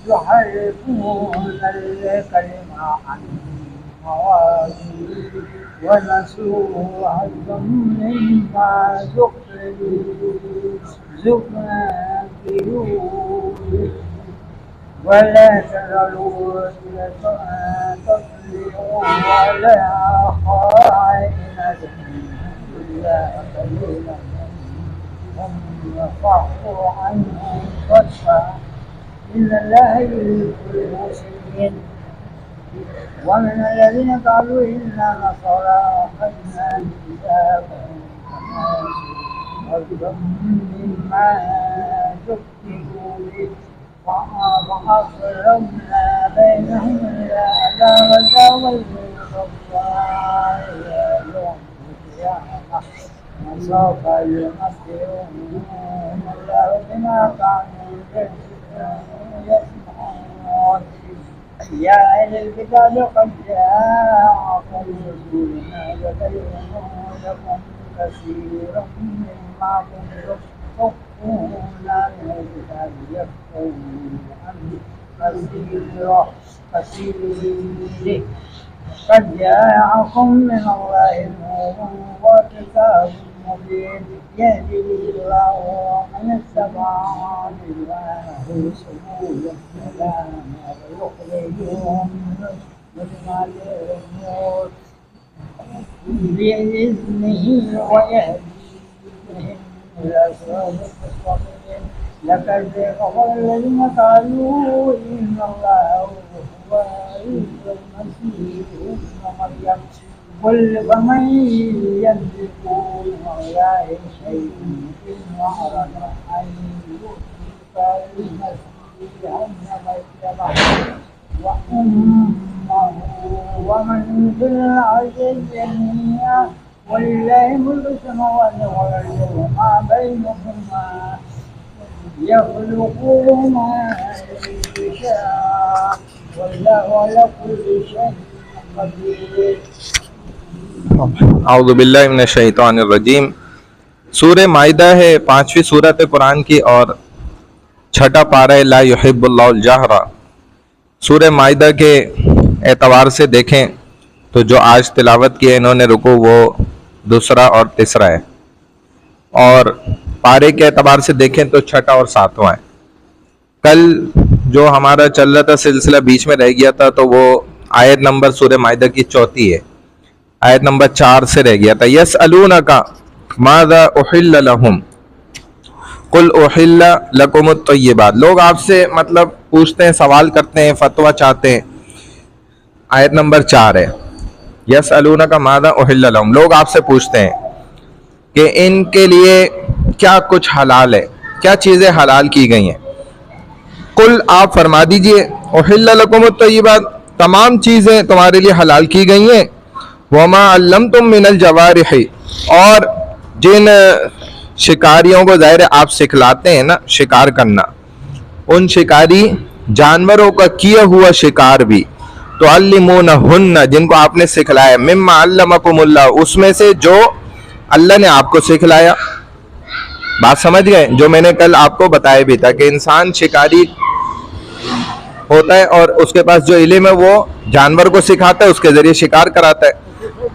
يحرفون الكلم عن مواضعه ونسوا حظا مما ذكروا ولا تزالوا تطلعوا على خائنة إلا قليلا منهم فاعفوا عنهم واصفح إن الله يحب المحسنين ومن الذين قالوا إنا نصارى أخذنا ميثاقهم حظا مما ذكروا به فأغرقنا بينهم العداوة والبغضاء إلى يوم القيامة وسوف ينبئهم الله بما كانوا يصنعون يا أهل الكتاب قد جاءكم رسولنا يبين لكم كثيرا مما كنتم تخفون من الكتاب يكفرون عن كثير قد جاءكم من الله نور وكتاب مبين يهدي الله من اتبع رضوانه سبل السلام ويخرجهم من النور بإذنه ويهديهم إلى صراط مستقيم لقد كفر الذين قالوا إن الله هو المسيح ابن مريم قل فمن يملك من الله شيئا إن أراد أن يؤتي المسيح ابن مريم وأمه ومن في الأرض جميعا ولله ملك السماوات والأرض وما بينهما يخلق ما يشاء والله على كل شيء قدير. اعوذ باللہ من الشیطان الرجیم. سورہ مائدہ ہے 5ویں سورت قرآن کی اور 6 پارہ لا یحب اللہ الجہر. سورہ مائدہ کے اعتبار سے دیکھیں تو جو آج تلاوت کی ہے انہوں نے رکوع وہ 2 اور 3 ہے، اور پارے کے اعتبار سے دیکھیں تو 6 اور 7 ہے. کل جو ہمارا چل رہا تھا سلسلہ بیچ میں رہ گیا تھا تو وہ آیت نمبر سورہ مائدہ کی 4 ہے، آیت نمبر 4 سے رہ گیا تھا. یسألونک ماذا احل لہم قل احل لکم الطیبات. لوگ آپ سے مطلب پوچھتے ہیں، سوال کرتے ہیں، فتویٰ چاہتے ہیں. آیت نمبر 4 ہے یسألونک ماذا احل لہم. لوگ آپ سے پوچھتے ہیں کہ ان کے لیے کیا کچھ حلال ہے، کیا چیزیں حلال کی گئی ہیں. قل آپ فرما دیجئے احل لکم الطیبات، تمام چیزیں تمہارے لیے حلال کی گئی ہیں. وما علمتم من الجوارح، اور جن شکاریوں کو ظاہر آپ سکھلاتے ہیں نا شکار کرنا، ان شکاری جانوروں کا کیا ہوا شکار بھی، تعلمونہن جن کو آپ نے سکھلایا، مما علمکم اللہ اس میں سے جو اللہ نے آپ کو سکھلایا. بات سمجھ گئے؟ جو میں نے کل آپ کو بتایا بھی تھا کہ انسان شکاری ہوتا ہے اور اس کے پاس جو علم ہے وہ جانور کو سکھاتا ہے، اس کے ذریعے شکار کراتا ہے.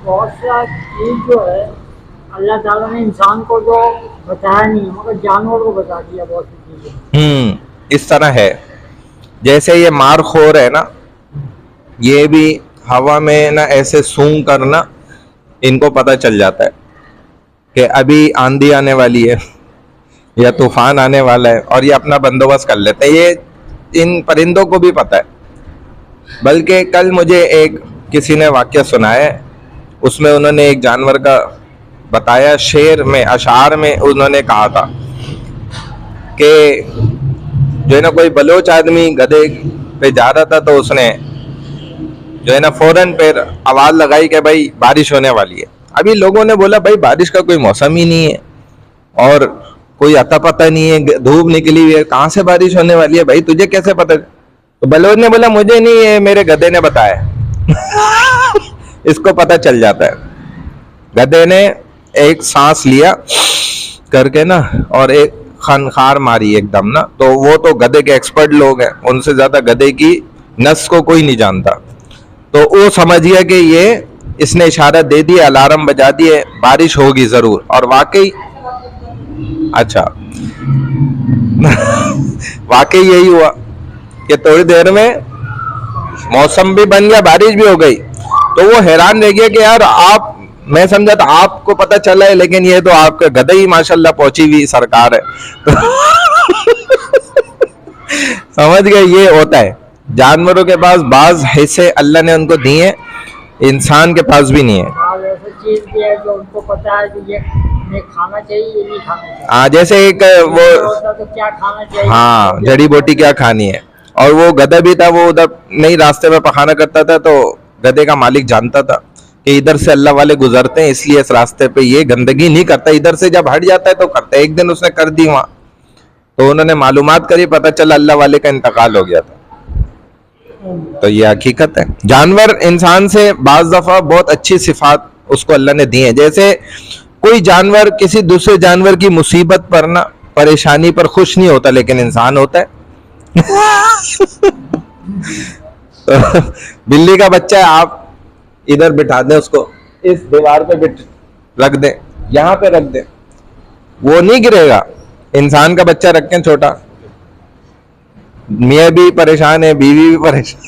بہت سا چیز جو ہے اللہ تعالیٰ نے انسان کو جو بتایا نہیں مگر جانور کو بتا دیا بہت سی چیزیں. اس طرح ہے جیسے یہ مار خور ہے نا، یہ بھی ہوا میں نا ایسے سونگ کرنا ان کو پتہ چل جاتا ہے کہ ابھی آندھی آنے والی ہے یا طوفان آنے والا ہے، اور یہ اپنا بندوبست کر لیتے ہیں. یہ ان پرندوں کو بھی پتہ ہے. بلکہ کل مجھے ایک کسی نے واقعہ سنایا ہے، اس میں انہوں نے ایک جانور کا بتایا. شعر میں اشعار میں انہوں نے کہا تھا کہ جو ہے نا کوئی بلوچ آدمی گدھے پہ جا رہا تھا تو اس نے جو ہے نا فوراً پہ آواز لگائی کہ بھائی بارش ہونے والی ہے. ابھی لوگوں نے بولا بھائی بارش کا کوئی موسم ہی نہیں ہے اور کوئی اتا پتہ نہیں ہے، دھوپ نکلی ہوئی ہے، کہاں سے بارش ہونے والی ہے بھائی، تجھے کیسے پتہ؟ تو بلوچ نے بولا مجھے نہیں ہے، میرے گدھے نے بتایا. اس کو پتہ چل جاتا ہے. گدھے نے ایک سانس لیا کر کے نا اور ایک خنخار ماری ایک دم نا, تو وہ تو گدھے کے ایکسپرٹ لوگ ہیں, ان سے زیادہ گدھے کی نس کو کوئی نہیں جانتا. تو وہ سمجھ گیا کہ یہ اس نے اشارہ دے دیا, الارم بجا دیے, بارش ہوگی ضرور. اور واقعی اچھا واقعی یہی ہوا کہ تھوڑی دیر میں موسم بھی بن گیا, بارش بھی ہو گئی. تو وہ حیران رہ گیا کہ یار آپ, میں سمجھا تھا آپ کو پتہ چلا ہے, لیکن یہ تو آپ کا گدھے ہی ماشاءاللہ پہنچی ہوئی سرکار ہے. سمجھ گئے, یہ ہوتا ہے جانوروں کے پاس بعض حصے اللہ نے ان کو دیے ہیں, انسان کے پاس بھی نہیں ہے. بعض ایسی چیز بھی ہے جو ان کو پتا ہے کہ یہ نہیں کھانا چاہیے, یہ نہیں کھانا چاہیے. ہاں جیسے ایک وہ ہوتا تو کیا کھانا چاہیے, ہاں جڑی بوٹی کیا کھانی ہے. اور وہ گدھا بھی تھا, وہ ادھر نہیں راستے میں پخانا کرتا تھا, تو گدھے کا مالک جانتا تھا کہ ادھر سے اللہ والے گزرتے ہیں, اس لیے اس راستے پہ یہ گندگی نہیں کرتا, ادھر سے جب ہٹ جاتا ہے تو کرتا ہے. ایک دن اس نے کر دی وہاں, تو انہوں نے معلومات کری, پتہ چلا اللہ والے کا انتقال ہو گیا تھا. تو یہ حقیقت ہے. جانور انسان سے بعض دفعہ بہت اچھی صفات اس کو اللہ نے دی ہیں. جیسے کوئی جانور کسی دوسرے جانور کی مصیبت پر نہ, پریشانی پر خوش نہیں ہوتا, لیکن انسان ہوتا ہے. بلی کا بچہ ہے, آپ ادھر بٹھا دیں اس کو, اس دیوار پہ رکھ دیں, یہاں پہ رکھ دیں, وہ نہیں گرے گا. انسان کا بچہ رکھیں چھوٹا, میاں بھی پریشان ہے, بیوی بھی پریشان,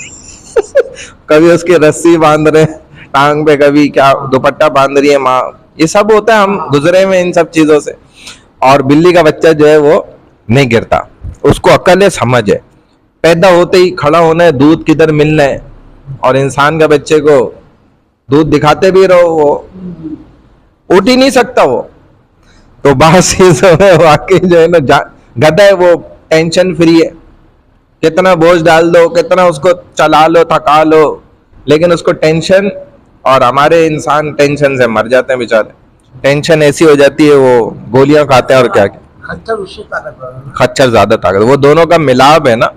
کبھی اس کی رسی باندھ رہے ٹانگ پہ, کبھی کیا دوپٹہ باندھ رہی ہے ماں, یہ سب ہوتا ہے, ہم گزرے میں ان سب چیزوں سے. اور بلی کا بچہ جو ہے وہ نہیں گرتا, اس کو عقل ہے, سمجھ ہے, پیدا ہوتے ہی کھڑا ہونا ہے, دودھ کدھر ملنا ہے. اور انسان کا بچے کو دودھ دکھاتے بھی رہو, وہ اٹھ ہی نہیں سکتا وہ. تو بعض چیزوں میں واقعی جو ہے نا گدھا ہے وہ ٹینشن فری ہے, کتنا بوجھ ڈال دو, کتنا اس کو چلا لو, تھکا لو, لیکن اس کو ٹینشن. اور ہمارے انسان ٹینشن سے مر جاتے ہیں بیچارے, ٹینشن ایسی ہو جاتی ہے وہ گولیاں کھاتے ہیں. اور کیا خچر زیادہ طاقت, وہ دونوں کا ملاپ ہے نا.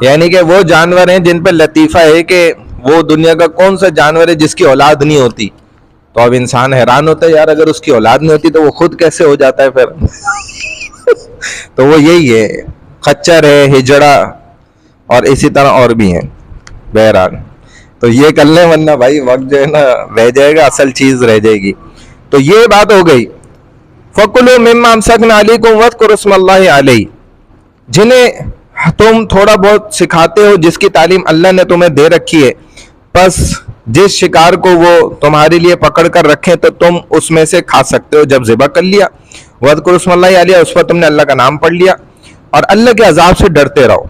یعنی کہ وہ جانور ہیں جن پہ لطیفہ ہے کہ وہ دنیا کا کون سا جانور ہے جس کی اولاد نہیں ہوتی. تو اب انسان حیران ہوتا ہے, یار اگر اس کی اولاد نہیں ہوتی تو وہ خود کیسے ہو جاتا ہے پھر. تو وہ یہی ہے, خچر ہے, ہجڑا, اور اسی طرح اور بھی ہیں. بہرحال تو یہ کر لیں, ورنہ بھائی وقت جو ہے نا رہ جائے گا, اصل چیز رہ جائے گی. تو یہ بات ہو گئی. فَكُلُوا مِمَّا أَمْسَكْنَا عَلَيْكُمْ وَاذْكُرُوا اسْمَ اللَّهِ عَلَيْهِ, جنہیں تم تھوڑا بہت سکھاتے ہو, جس کی تعلیم اللہ نے تمہیں دے رکھی ہے, پس جس شکار کو وہ تمہارے لیے پکڑ کر رکھیں تو تم اس میں سے کھا سکتے ہو جب ذبح کر لیا. وَاذْكُرُوا اسْمَ اللَّهِ عَلَيْهِ, اس پر تم نے اللہ کا نام پڑھ لیا. اور اللہ کے عذاب سے ڈرتے رہو.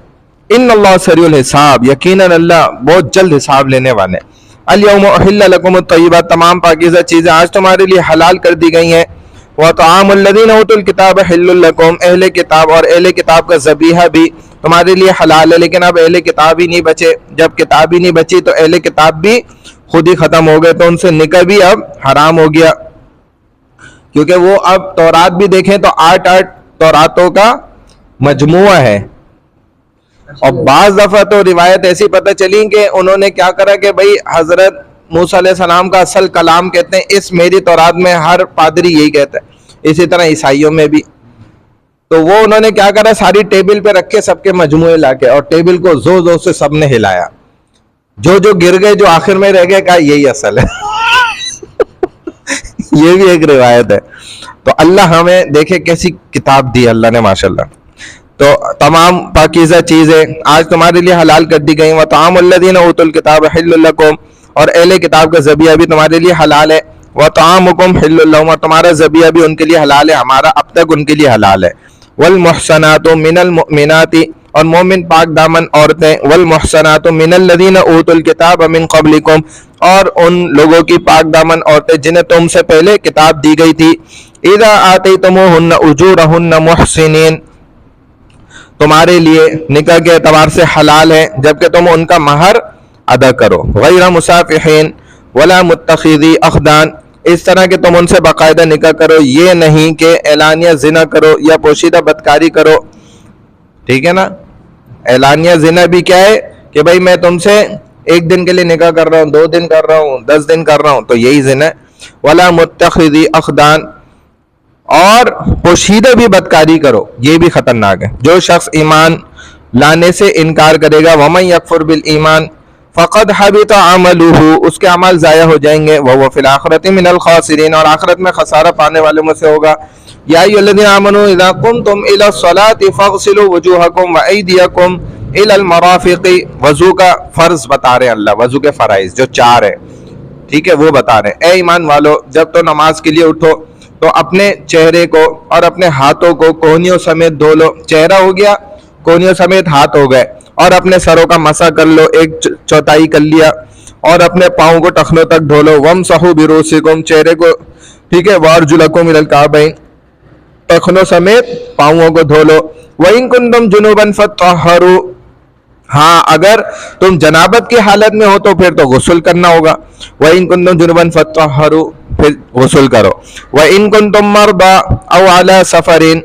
ان اللہ سریع الحساب, یقیناً اللہ بہت جلد حساب لینے والے. الیوم احل لکم الطیبات, تمام پاکیزہ چیزیں آج تمہارے لیے حلال کر دی گئی ہیں. وطعام الذین اوتوا الکتاب حل لکم, اہل کتاب اور اہل کتاب کا ذبیحہ بھی تمہارے لیے حلال ہے. لیکن اب اہل کتاب ہی نہیں بچے, جب کتاب ہی نہیں بچی تو اہل کتاب بھی خود ہی ختم ہو گئے, تو ان سے نکاح بھی اب حرام ہو گیا. کیونکہ وہ اب تورات بھی دیکھیں تو 8 توراتوں کا مجموعہ ہے. اور بعض دفعہ تو روایت ایسی پتہ چلی کہ انہوں نے کیا کرا کہ بھائی حضرت موسیٰ علیہ السلام کا اصل کلام کہتے ہیں, اس میری تورات میں ہر پادری یہی کہتا ہے, اسی طرح عیسائیوں میں بھی. تو وہ انہوں نے کیا کرا, ساری ٹیبل پہ رکھ کے سب کے مجموعے لا کے, اور ٹیبل کو زور زور سے سب نے ہلایا, جو گر گئے, جو آخر میں رہ گئے, کہا یہی اصل ہے. یہ بھی ایک روایت ہے. تو اللہ ہمیں دیکھے کیسی کتاب دی اللہ نے ماشاءاللہ. تو تمام پاکیزہ چیزیں آج تمہارے لیے حلال کر دی گئی. وطعام الذین اوتوا الکتاب حل لکم, اور اہل کتاب کا ذبیحہ بھی تمہارے لیے حلال ہے. وطعامکم حل لہم, اور تمہارا ذبیحہ بھی ان کے لیے حلال ہے, ہمارا اب تک ان کے لیے حلال ہے. والمحصنات من المؤمنات, اور مومن پاک دامن عورتیں. والمحصنات من الذین اوتوا الکتاب من قبلکم, اور ان لوگوں کی پاک دامن عورتیں جنہیں تم سے پہلے کتاب دی گئی تھی. اذا آتیتموہن اجورہن محسنین, تمہارے لیے نکاح کے اعتبار سے حلال ہے جبکہ تم ان کا مہر ادا کرو. غیر مصافحین ولا متخذی اخدان, اس طرح کہ تم ان سے باقاعدہ نکاح کرو, یہ نہیں کہ اعلانیہ زنا کرو یا پوشیدہ بدکاری کرو. ٹھیک ہے نا, اعلانیہ زنا بھی کیا ہے کہ بھائی میں تم سے 1 دن کے لیے نکاح کر رہا ہوں, 2 دن کر رہا ہوں, 10 دن کر رہا ہوں, تو یہی زنا ہے. ولا متخذی اخدان, اور پوشیدہ بھی بدکاری کرو، یہ بھی خطرناک ہے۔ جو شخص ایمان لانے سے انکار کرے گا، وَمَن يَكْفُرْ بِالْإِيمَانِ فَقَدْ حَبِطَ عَمَلُهُ، اس کے اعمال ضائع ہو جائیں گے، وَهُوَ فِي الْآخِرَةِ مِنَ الْخَاسِرِينَ، اور آخرت میں خسارہ پانے والوں میں سے ہوگا۔ یا ایھا الذین آمنوا اذا قمتم الى الصلاة فاغسلوا وجوہکم وایدیکم الى المرافق، وضو کا فرض بتا رہے ہیں اللہ، وضو کے فرائض جو 4 ہیں، ٹھیک ہے، وہ بتا رہے ہیں۔ اے ایمان والو، جب تو نماز کے لیے اٹھو تو اپنے چہرے کو اور اپنے ہاتھوں کو کونیوں سمیت دھو لو، چہرہ ہو گیا، کونیوں سمیت ہاتھ ہو گئے، اور اپنے سروں کا مسح کر لو، 1/4 کر لیا، اور اپنے پاؤں کو ٹخنوں تک دھو لو، وَامْسَحُوا بِرُؤُوسِکُم، چہرے کو، ٹھیک ہے، وَأَرْجُلَکُم إِلَى الْكَعْبَيْنِ، ٹخنوں سمیت پاؤں کو دھو لو، وَإِن كُنتُمْ جُنُوبًا فَاطَّهَّرُوا، ہاں اگر تم جنابت کی حالت میں ہو تو پھر تو غسل کرنا ہوگا، وَإِن كُنتُمْ جُنُوبًا فَاطَّهَّرُوا، پھر غسل کرو، وَإِن كُنتُمْ مَرْضَىٰ أَوْ عَلَىٰ سَفَرٍ،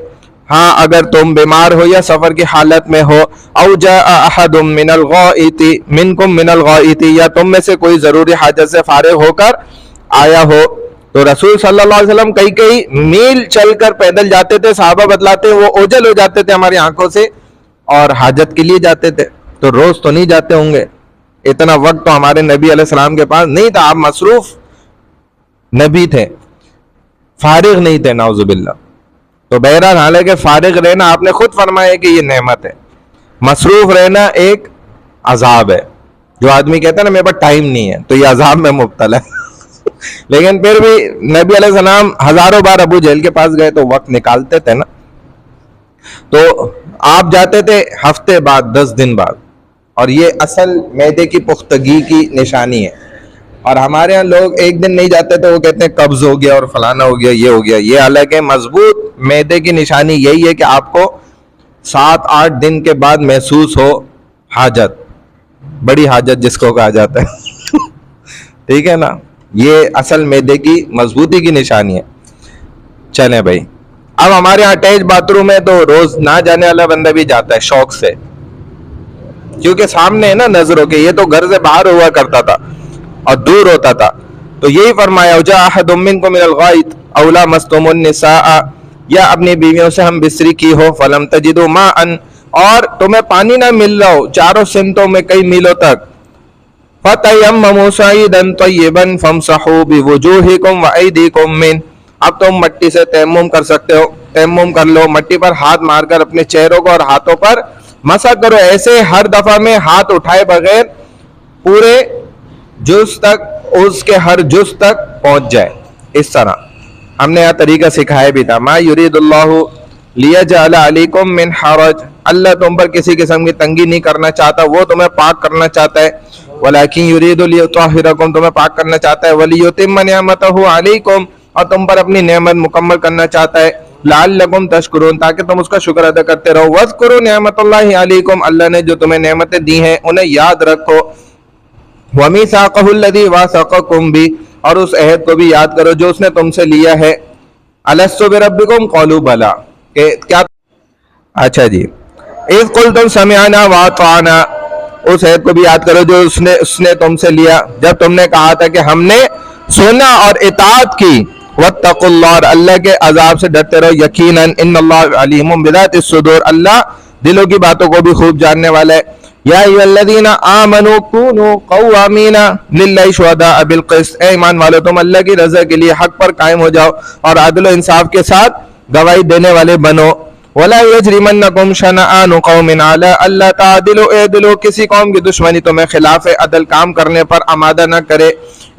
ہاں اگر تم بیمار ہو یا سفر کی حالت میں ہو، أَوْ جَاءَ أَحَدٌ مِّنَ الْغَائِطِ مِنْكُمْ مِنَ الْغَائِطِ، یا تم میں سے کوئی ضروری حاجت سے فارغ ہو کر آیا ہو، تو رسول صلی اللہ علیہ وسلم کئی میل چل کر پیدل جاتے تھے، صحابہ بتلاتے ہیں وہ اوجھل ہو جاتے تھے ہماری آنکھوں سے، اور حاجت کے لیے جاتے تھے، تو روز تو نہیں جاتے ہوں گے، اتنا وقت تو ہمارے نبی علیہ السلام کے پاس نہیں تھا، آپ مصروف نبی تھے، فارغ نہیں تھے نعوذ باللہ۔ تو بہرحال حالانکہ فارغ رہنا آپ نے خود فرمایا کہ یہ نعمت ہے، مصروف رہنا ایک عذاب ہے، جو آدمی کہتا ہے نا میرے پاس ٹائم نہیں ہے تو یہ عذاب میں مبتلا ہے لیکن پھر بھی نبی علیہ السلام ہزاروں بار ابو جہل کے پاس گئے تو وقت نکالتے تھے نا، تو آپ جاتے تھے ہفتے بعد 10 دن بعد، اور یہ اصل معدے کی پختگی کی نشانی ہے، اور ہمارے ہاں لوگ ایک دن نہیں جاتے تو وہ کہتے ہیں قبض ہو گیا اور فلانا ہو گیا، یہ ہو گیا، یہ حالانکہ مضبوط معدے کی نشانی یہی ہے کہ آپ کو 7-8 دن کے بعد محسوس ہو حاجت، بڑی حاجت جس کو کہا جاتا ہے ٹھیک ہے نا، یہ اصل معدے کی مضبوطی کی نشانی ہے۔ چلیں بھائی، اب ہمارے یہاں اٹیچ باتھ روم ہے تو روز نہ جانے والا بندہ بھی جاتا ہے شوق سے، کیونکہ سامنے ہے نا نظروں کے، یہ تو گھر سے باہر ہوا کرتا تھا اور دور ہوتا تھا، تو یہی فرمایا وَجَاءَ أَحَدٌ مِّنكُم مِّنَ الْغَائِطِ أَوْ لَامَسْتُمُ النِّسَاءَ، یا اپنی بیویوں سے ہم بستری کی ہو، فَلَمْ تَجِدُوا مَاءً، اور تمہیں پانی نہ مل رہا ہو چاروں سمتوں میں کئی میلوں تک، فَتَيَمَّمُوا صَعِيدًا طَيِّبًا فَامْسَحُوا بِوُجُوهِكُمْ وَأَيْدِيكُمْ مِنْهُ، اب تم مٹی سے تیمم کر سکتے ہو، تیمم کر لو، مٹی پر ہاتھ مار کر اپنے چہروں کو اور ہاتھوں پر مسح کرو، ایسے ہر دفعہ میں ہاتھ اٹھائے بغیر پورے جز تک، اس کے ہر جز تک پہنچ جائے، اس طرح ہم نے یہ طریقہ سکھایا بھی تھا۔ ما یرید اللہ لیجعل علیکم من حرج، اللہ تم پر کسی قسم کی تنگی نہیں کرنا چاہتا، وہ تمہیں پاک کرنا چاہتا ہے، ولیکن یرید لیطہرکم، تمہیں پاک کرنا چاہتا ہے، ولیتم نعمتہ علیکم، اور تم پر اپنی نعمت مکمل کرنا چاہتا ہے، لعلکم تشکرون، تاکہ تم اس کا شکر ادا کرتے رہو، واذکروا نعمت اللہ علیکم، اللہ نے جو تمہیں نعمتیں دی ہیں انہیں یاد رکھو، وَمِيثَاقَهُ الَّذِي وَاثَقَكُم بِهِ، اور اس عہد کو بھی یاد کرو جو اس نے تم سے لیا ہے، أَلَسْتُ بِرَبِّكُمْ قَالُوا بَلَىٰ، کہ کیا، اچھا جی، اِذْ قُلْتُمْ سَمِعْنَا وَأَطَعْنَا، اس عہد کو بھی یاد کرو جو اس نے تم سے لیا جب تم نے کہا تھا کہ ہم نے سنا اور اطاعت کی، وَاتَّقُوا اللَّهَ، اور اللہ کے عذاب سے ڈرتے رہو، یقیناً ان اللہ علیم بذات الصدور، اللہ دلوں کی باتوں کو بھی خوب جاننے والا ہے۔ یا ایھا الذین آمنوا کونوا قوامین للہ شہداء بالقسط، اے ایمان والو تم اللہ کی رضا کے لیے حق پر قائم ہو جاؤ اور عدل و انصاف کے ساتھ گواہی دینے والے بنو، ولا یجرمنکم شنآن قوم علی الا تعدلوا، اعدلوا، کسی قوم کی دشمنی تمہیں خلاف عدل کام کرنے پر آمادہ نہ کرے،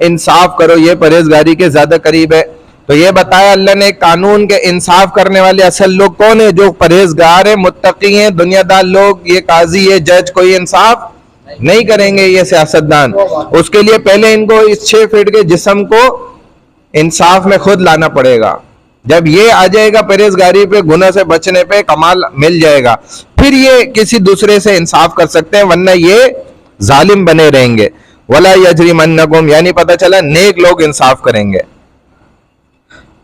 انصاف کرو، یہ پرہیزگاری کے زیادہ قریب ہے۔ تو یہ بتایا اللہ نے قانون کے انصاف کرنے والے اصل لوگ کون ہیں، جو پرہیزگار ہیں، متقی ہیں، دنیا دار لوگ، یہ قاضی، یہ جج کوئی انصاف نہیں کریں گے، یہ سیاستدان، اس کے لیے پہلے ان کو اس 6 فٹ کے جسم کو انصاف میں خود لانا پڑے گا، جب یہ آ جائے گا پرہیزگاری پہ، گناہ سے بچنے پہ، کمال مل جائے گا، پھر یہ کسی دوسرے سے انصاف کر سکتے ہیں، ورنہ یہ ظالم بنے رہیں گے۔ ولا یجرمنکم، یعنی پتہ چلا نیک لوگ انصاف کریں گے،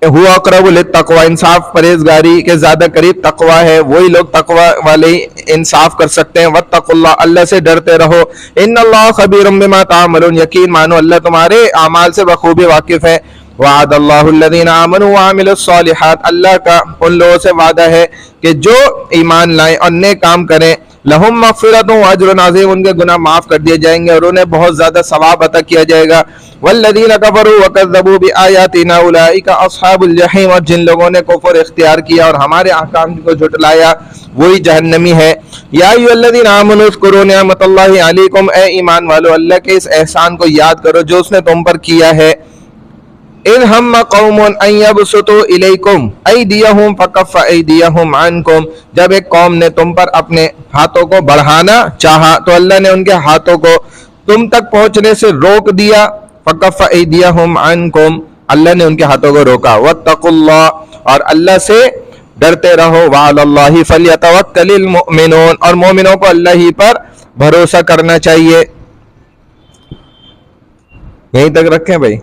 هو اقرب للتقوی، انصاف پرہیزگاری کے زیادہ قریب تقوی ہے، وہی لوگ تقوی والے انصاف کر سکتے ہیں، واتقوا اللہ، اللہ سے ڈرتے رہو، ان اللہ خبیر بما تعملون، یقین مانو اللہ تمہارے اعمال سے بخوبی واقف ہے۔ وعد اللہ الذین آمنوا وعملوا الصالحات، اللہ کا ان لوگوں سے وعدہ ہے کہ جو ایمان لائیں اور نیک کام کریں، لہم مغفرۃ واجر عظیم، ان کے گناہ معاف کر دیے جائیں گے اور انہیں بہت زیادہ ثواب عطا کیا جائے گا۔ والذین کفروا وکذبوا بآیاتنا اولئک اصحاب الجحیم، اور جن لوگوں نے کفر اختیار کیا اور ہمارے احکام کو جھٹلایا وہی جہنمی ہے۔ یا ایھا الذین آمنوا اذکروا نعمت اللہ علیکم، اے ایمان والو اللہ کے اس احسان کو یاد کرو جو اس نے تم پر کیا ہے۔ ان ہم قوم ان یبسطوا الیکم ایدیہم فکف ایدیہم عنکم، جب ایک قوم نے تم پر اپنے ہاتھوں کو بڑھانا چاہا تو اللہ نے ان کے ہاتھوں کو تم تک پہنچنے سے روک دیا، فکف ایدیہم عنکم، اللہ نے ان کے ہاتھوں کو روکا۔ واتقوا اللہ، اور اللہ سے ڈرتے رہو۔ وعلی اللہ فلیتوکل المؤمنون، اور مومنوں کو اللہ ہی پر بھروسہ کرنا چاہیے۔ یہیں تک رکھیں بھائی۔